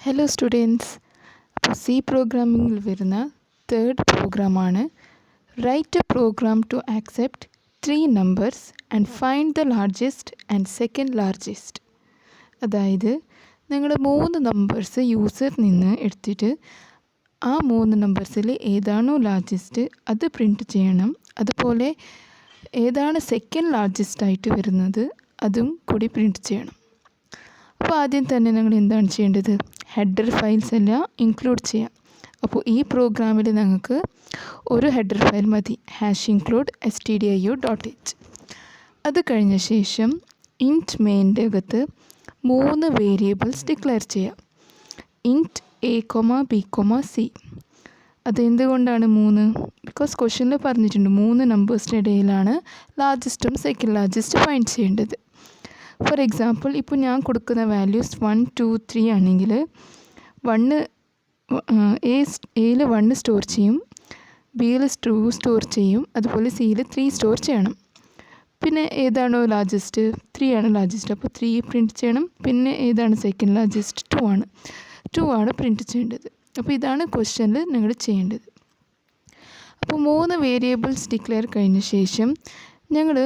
Hello students. അപ്പോൾ C പ്രോഗ്രാമിങ്ങിൽ വരുന്ന തേർഡ് പ്രോഗ്രാമാണ് write a program to accept 3 numbers and find the largest and second largest. അതായത് നിങ്ങൾ 3 നമ്പേഴ്സ് യൂസറിൽ നിന്ന് എടുത്തിട്ട് ആ 3 നമ്പേഴ്സിൽ ഏതാണോ ലാർജസ്റ്റ് അത് പ്രിൻറ്റ് ചെയ്യണം. അതുപോലെ ഏതാണ് സെക്കൻഡ് ലാർജസ്റ്റ് ആയിട്ട് വരുന്നത് അതും കൂടി പ്രിൻറ്റ് ചെയ്യണം. അപ്പോൾ ആദ്യം തന്നെ നിങ്ങൾ എന്താണ് ചെയ്യേണ്ടത്? ഹെഡർ ഫയൽസ് എല്ലാം ഇൻക്ലൂഡ് ചെയ്യാം. അപ്പോൾ ഈ പ്രോഗ്രാമിൽ നിങ്ങൾക്ക് ഒരു ഹെഡർ ഫയൽ മതി, #include stdio.h. അത് കഴിഞ്ഞ ശേഷം ഇൻറ്റ് മെയിൻ്റെ അകത്ത് 3 വേരിയബിൾസ് ഡിക്ലെയർ ചെയ്യാം. ഇൻറ്റ് a, b, c. അതെന്തുകൊണ്ടാണ് 3? ബിക്കോസ് ക്വസ്റ്റ്യനിൽ പറഞ്ഞിട്ടുണ്ട് 3 നമ്പേഴ്സിൻ്റെ ഇടയിലാണ് ലാർജസ്റ്റും സെക്കൻഡ് ലാർജസ്റ്റ് ഫൈൻഡ് ചെയ്യേണ്ടത്. ഫോർ എക്സാമ്പിൾ, ഇപ്പോൾ ഞാൻ കൊടുക്കുന്ന വാല്യൂസ് 1, 2, 3 ആണെങ്കിൽ എയിൽ 1 സ്റ്റോർ ചെയ്യും, ബിയിൽ 2 സ്റ്റോർ ചെയ്യും, അതുപോലെ സിയിൽ 3 സ്റ്റോർ ചെയ്യണം. പിന്നെ ഏതാണോ ലാർജസ്റ്റ്? 3 ആണ് ലാർജസ്റ്റ്, അപ്പോൾ 3 പ്രിൻറ്റ് ചെയ്യണം. പിന്നെ ഏതാണ് സെക്കൻഡ് ലാർജസ്റ്റ്? 2 ആണ് പ്രിൻറ്റ് ചെയ്യേണ്ടത്. അപ്പോൾ ഇതാണ് ക്വസ്റ്റ്യനിൽ നിങ്ങൾ ചെയ്യേണ്ടത്. അപ്പോൾ 3 വേരിയബിൾസ് ഡിക്ലെയർ കഴിഞ്ഞ ശേഷം ഞങ്ങൾ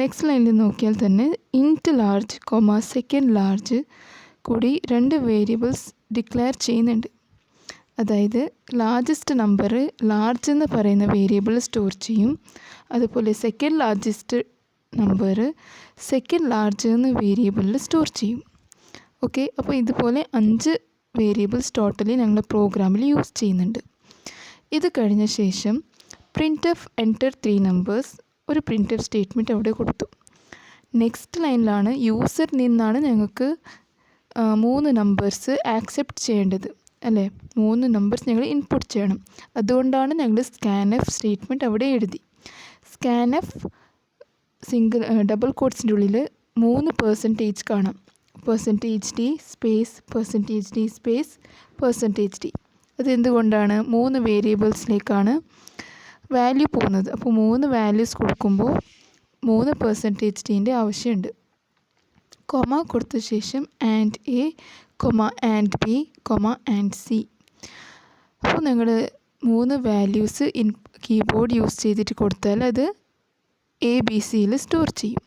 നെക്സ്റ്റ് ലൈനിൽ നോക്കിയാൽ തന്നെ ഇൻറ്റ് ലാർജ്, സെക്കൻഡ് ലാർജ് കൂടി 2 വേരിയബിൾസ് ഡിക്ലെയർ ചെയ്യുന്നുണ്ട്. അതായത് ലാർജസ്റ്റ് നമ്പർ ലാർജ് എന്ന് പറയുന്ന വേരിയബിൾ സ്റ്റോർ ചെയ്യും, അതുപോലെ second largest number second large എന്ന വേരിയബിളിൽ സ്റ്റോർ ചെയ്യും. ഓക്കെ, അപ്പോൾ ഇതുപോലെ 5 വേരിയബിൾസ് ടോട്ടലി ഞങ്ങൾ പ്രോഗ്രാമിൽ യൂസ് ചെയ്യുന്നുണ്ട്. ഇത് കഴിഞ്ഞ ശേഷം പ്രിൻറ്റ് എഫ് എൻ്റർ 3 നമ്പേഴ്സ് ഒരു പ്രിൻറ്റ് എഫ് സ്റ്റേറ്റ്മെൻറ്റ് അവിടെ കൊടുത്തു. നെക്സ്റ്റ് ലൈനിലാണ് യൂസറിൽ നിന്നാണ് ഞങ്ങൾക്ക് 3 നമ്പേഴ്സ് ആക്സെപ്റ്റ് ചെയ്യേണ്ടത്, അല്ലേ? 3 നമ്പേഴ്സ് ഞങ്ങൾ ഇൻപുട്ട് ചെയ്യണം. അതുകൊണ്ടാണ് ഞങ്ങൾ സ്കാൻഎഫ് സ്റ്റേറ്റ്മെൻറ്റ് അവിടെ എഴുതി. സ്കാൻഎഫ് ഡബിൾ കോട്ട്സിൻ്റെ ഉള്ളിൽ 3% കാണാം. %d space %d space %d. അതെന്തുകൊണ്ടാണ്? 3 വേരിയബിൾസിലേക്കാണ് വാല്യൂ പോകുന്നത്. അപ്പോൾ 3 വാല്യൂസ് കൊടുക്കുമ്പോൾ 3%d ആവശ്യമുണ്ട്. കൊമ കൊടുത്ത ശേഷം and A, and B, and C. അപ്പോൾ നിങ്ങൾ 3 വാല്യൂസ് കീബോർഡ് യൂസ് ചെയ്തിട്ട് കൊടുത്താൽ അത് ABCയിൽ സ്റ്റോർ ചെയ്യും.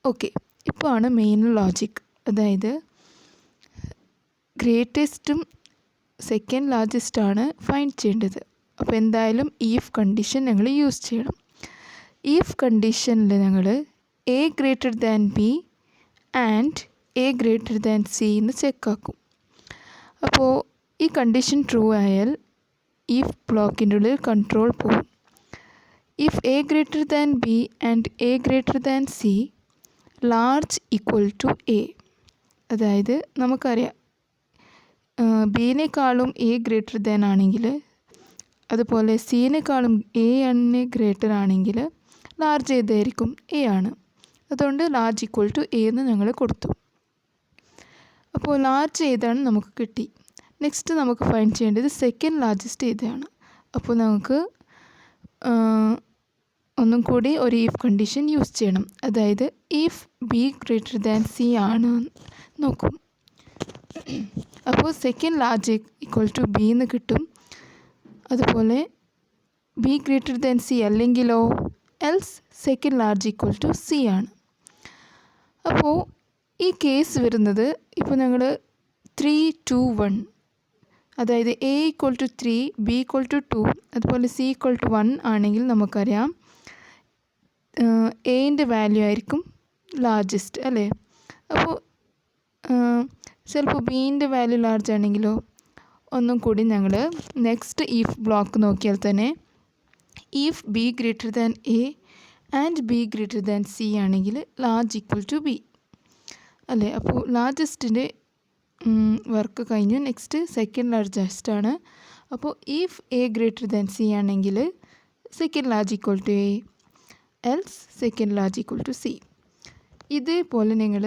ഓക്കെ, ഇപ്പോൾ ആണ് മെയിൻ ലോജിക്. അതായത് ഗ്രേറ്റസ്റ്റും സെക്കൻഡ് ലാർജസ്റ്റാണ് ഫൈൻഡ് ചെയ്യേണ്ടത്. അപ്പോൾ എന്തായാലും ഈഫ് കണ്ടീഷൻ ഞങ്ങൾ യൂസ് ചെയ്യണം. ഈഫ് കണ്ടീഷനിൽ ഞങ്ങൾ A > B and A > C എന്ന് ചെക്കാക്കും. അപ്പോൾ ഈ കണ്ടീഷൻ ട്രൂ ആയാൽ ഈഫ് ബ്ലോക്കിൻ്റെ ഉള്ളിൽ കൺട്രോൾ പോകും. If A > B and A > C large equal to A, അതായത് നമുക്കറിയാം ബിനേക്കാളും A > ആണെങ്കിൽ, അതുപോലെ സിനേക്കാളും A ഗ്രേറ്റർ ആണെങ്കിൽ ലാർജ് ഏതായിരിക്കും? A ആണ്. അതുകൊണ്ട് ലാർജ് ഈക്വൽ ടു A എന്ന് ഞങ്ങൾ കൊടുത്തു. അപ്പോൾ ലാർജ് ഏതാണ് നമുക്ക് കിട്ടി. നെക്സ്റ്റ് നമുക്ക് ഫൈൻഡ് ചെയ്യേണ്ടത് സെക്കൻഡ് ലാർജസ്റ്റ് ഏതാണ്. അപ്പോൾ നമുക്ക് ഒന്നും കൂടി ഒരു ഈഫ് കണ്ടീഷൻ യൂസ് ചെയ്യണം. അതായത് ഇഫ് B > C ആണ് നോക്കും. അപ്പോൾ second large equal to B എന്ന് കിട്ടും. അതുപോലെ B > C അല്ലെങ്കിലോ? Else second large equal to C ആണ്. അപ്പോൾ ഈ കേസ് വരുന്നത് ഇപ്പോൾ ഞങ്ങൾ 3, 2, 1, അതായത് A = 3, B = 2, അതുപോലെ C = 1 ആണെങ്കിൽ നമുക്കറിയാം എൻ്റെ വാല്യൂ ആയിരിക്കും ലാർജസ്റ്റ്, അല്ലേ? അപ്പോൾ ചിലപ്പോൾ ബീൻ്റെ വാല്യൂ ലാർജ് ആണെങ്കിലോ? ഒന്നും കൂടി ഞങ്ങൾ നെക്സ്റ്റ് ഈഫ് ബ്ലോക്ക് നോക്കിയാൽ തന്നെ if B > A and B > C ആണെങ്കിൽ ലാർജ് ഈക്വൽ ടു B, അല്ലേ? അപ്പോൾ ലാർജസ്റ്റിൻ്റെ വർക്ക് കഴിഞ്ഞു. നെക്സ്റ്റ് സെക്കൻഡ് ലാർജസ്റ്റ് ആണ്. അപ്പോൾ ഇഫ് A > C ആണെങ്കിൽ second large equal to A, else second large equal to C. ഇതേപോലെ നിങ്ങൾ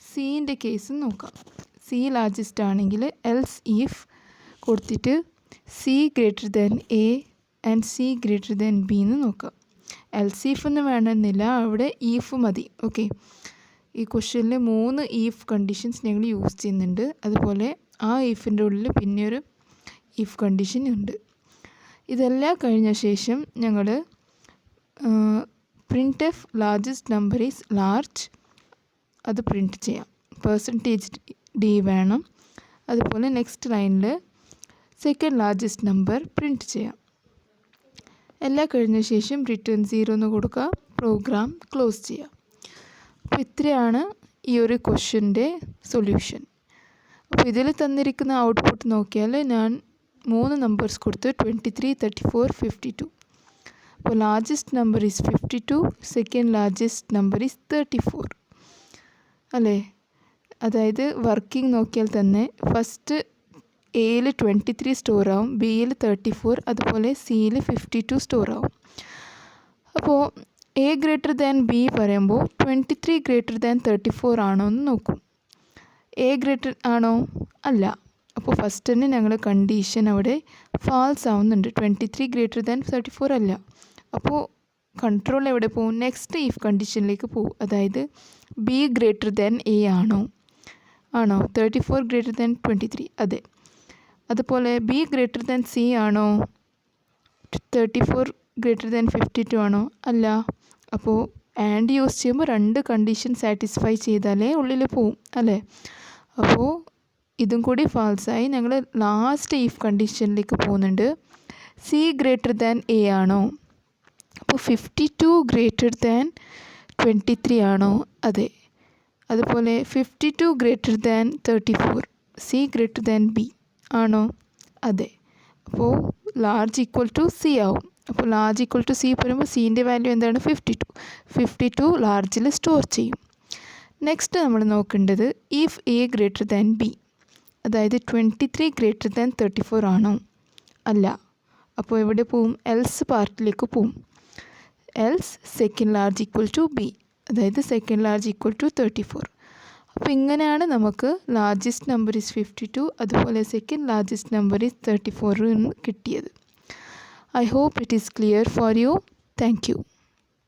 സീൻ്റെ കേസ് നോക്കാം. C ലാർജസ്റ്റ് ആണെങ്കിൽ എൽസ് ഈഫ് കൊടുത്തിട്ട് C > A and C > B എന്ന് നോക്കാം. എൽസ് ഈഫ് ഒന്നും വേണമെന്നില്ല, അവിടെ ഈഫ് മതി. ഓക്കെ, ഈ ക്വസ്റ്റ്യനിൽ 3 ഈഫ് കണ്ടീഷൻസ് ഞങ്ങൾ യൂസ് ചെയ്യുന്നുണ്ട്. അതുപോലെ ആ ഈഫിൻ്റെ ഉള്ളിൽ പിന്നെ ഒരു ഈഫ് കണ്ടീഷൻ ഉണ്ട്. ഇതെല്ലാം കഴിഞ്ഞ ശേഷം ഞങ്ങൾ print F largest number is large അത് പ്രിൻറ്റ് ചെയ്യാം. %d വേണം. അതുപോലെ നെക്സ്റ്റ് ലൈനിൽ സെക്കൻഡ് ലാർജസ്റ്റ് നമ്പർ പ്രിൻറ്റ് ചെയ്യാം. എല്ലാം കഴിഞ്ഞ ശേഷം റിട്ടേൺ 0 എന്ന് കൊടുക്കുക. പ്രോഗ്രാം ക്ലോസ് ചെയ്യാം. അപ്പോൾ ഇത്രയാണ് ഈ ഒരു ക്വസ്റ്റ്യൻ്റെ സൊല്യൂഷൻ. അപ്പോൾ ഇതിൽ തന്നിരിക്കുന്ന ഔട്ട്പുട്ട് നോക്കിയാൽ ഞാൻ 3 നമ്പേഴ്സ് കൊടുത്ത് 23, 34, 52. അപ്പോൾ largest number is 52, second largest number is 34 അല്ലേ. അതായത് വർക്കിംഗ് നോക്കിയാൽ തന്നെ ഫസ്റ്റ് എയിൽ 23 സ്റ്റോർ ആവും, ബിയിൽ 34, അതുപോലെ സിയിൽ 52 സ്റ്റോർ ആവും. അപ്പോൾ എ ഗ്രേറ്റർ ദാൻ ബി പറയുമ്പോൾ 23 ഗ്രേറ്റർ ദാൻ 34 ആണോ എന്ന് നോക്കും. എ ഗ്രേറ്റർ ആണോ? അല്ല. അപ്പോൾ ഫസ്റ്റ് തന്നെ ഞങ്ങൾ കണ്ടീഷൻ അവിടെ ഫാൾസ് ആവുന്നുണ്ട്. 23 ഗ്രേറ്റർ ദാൻ 34 അല്ല. അപ്പോൾ കൺട്രോൾ എവിടെ പോകും? നെക്സ്റ്റ് ഈഫ് കണ്ടീഷനിലേക്ക് പോകും. അതായത് ബി ഗ്രേറ്റർ ദാൻ എ ആണോ? 34 ഗ്രേറ്റർ ദാൻ 23 അതെ. അതുപോലെ ബി ഗ്രേറ്റർ ദാൻ സി ആണോ? 34 ഗ്രേറ്റർ ദാൻ 52 ആണോ? അല്ല. അപ്പോൾ ആൻഡ് യൂസ് ചെയ്യുമ്പോൾ 2 കണ്ടീഷൻ സാറ്റിസ്ഫൈ ചെയ്താലേ ഉള്ളിൽ പോവും അല്ലേ. അപ്പോൾ ഇതും കൂടി ഫാൾസായി ഞങ്ങൾ ലാസ്റ്റ് ഈഫ് കണ്ടീഷനിലേക്ക് പോകുന്നുണ്ട്. സി ഗ്രേറ്റർ ദാൻ എ ആണോ? അപ്പോൾ 52 ഗ്രേറ്റർ ദാൻ 23 ആണോ? അതെ. അതുപോലെ 52 greater than 34, C greater than B ആണോ? അതെ. അപ്പോൾ ലാർജ് ഈക്വൽ ടു സി ആവും. അപ്പോൾ ലാർജ് ഈക്വൽ ടു സി പറയുമ്പോൾ സീൻ്റെ വാല്യൂ എന്താണ്? 52 ലാർജിൽ സ്റ്റോർ ചെയ്യും. നെക്സ്റ്റ് നമ്മൾ നോക്കേണ്ടത് if A greater than B, അതായത് 23 ഗ്രേറ്റർ ദാൻ 34 ആണോ? അല്ല. അപ്പോൾ എവിടെ പോവും? എൽസ് പാർട്ടിലേക്ക് പോവും. Else second large equal to B, അതായത് സെക്കൻഡ് ലാർജ് ഈക്വൽ ടു 34. അപ്പോൾ ഇങ്ങനെയാണ് നമുക്ക് ലാർജസ്റ്റ് നമ്പർ ഈസ് 52, അതുപോലെ സെക്കൻഡ് ലാർജസ്റ്റ് നമ്പർ ഈസ് 34 എന്ന് കിട്ടിയത്. I hope it is clear for you. Thank U.